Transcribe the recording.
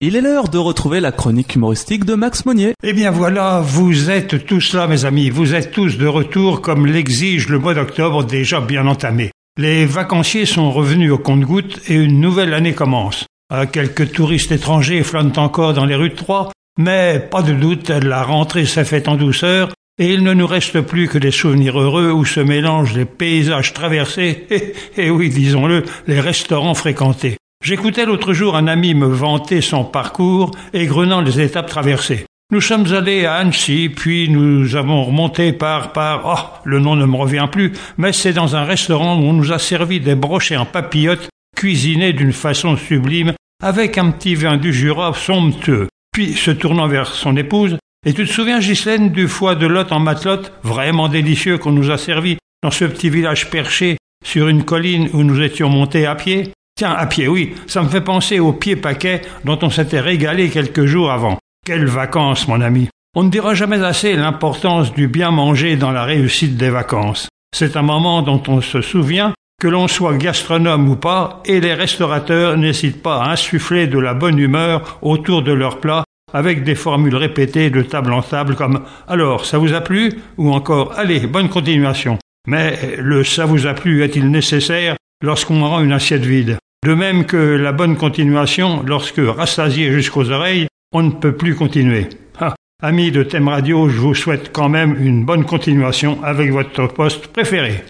Il est l'heure de retrouver la chronique humoristique de Max Monnier. Eh bien voilà, vous êtes tous là mes amis, vous êtes tous de retour comme l'exige le mois d'octobre déjà bien entamé. Les vacanciers sont revenus au compte-gouttes et une nouvelle année commence. Quelques touristes étrangers flânent encore dans les rues de Troyes, mais pas de doute, la rentrée s'est faite en douceur et il ne nous reste plus que des souvenirs heureux où se mélangent les paysages traversés et oui, disons-le, les restaurants fréquentés. J'écoutais l'autre jour un ami me vanter son parcours, égrenant les étapes traversées. Nous sommes allés à Annecy, puis nous avons remonté le nom ne me revient plus, mais c'est dans un restaurant où on nous a servi des brochets en papillotes, cuisinés d'une façon sublime, avec un petit vin du Jura somptueux. Puis, se tournant vers son épouse, « Et tu te souviens, Ghislaine, du foie de Lot en matelote, vraiment délicieux qu'on nous a servi dans ce petit village perché sur une colline où nous étions montés à pied ?» Tiens, à pied, oui, ça me fait penser au pied paquet dont on s'était régalé quelques jours avant. Quelles vacances, mon ami! On ne dira jamais assez l'importance du bien manger dans la réussite des vacances. C'est un moment dont on se souvient, que l'on soit gastronome ou pas, et les restaurateurs n'hésitent pas à insuffler de la bonne humeur autour de leurs plats, avec des formules répétées de table en table comme « Alors, ça vous a plu ?» ou encore « Allez, bonne continuation ». Mais le « ça vous a plu » est-il nécessaire lorsqu'on rend une assiette vide? De même que la bonne continuation, lorsque, rassasié jusqu'aux oreilles, on ne peut plus continuer. Amis de Thème Radio, je vous souhaite quand même une bonne continuation avec votre poste préféré.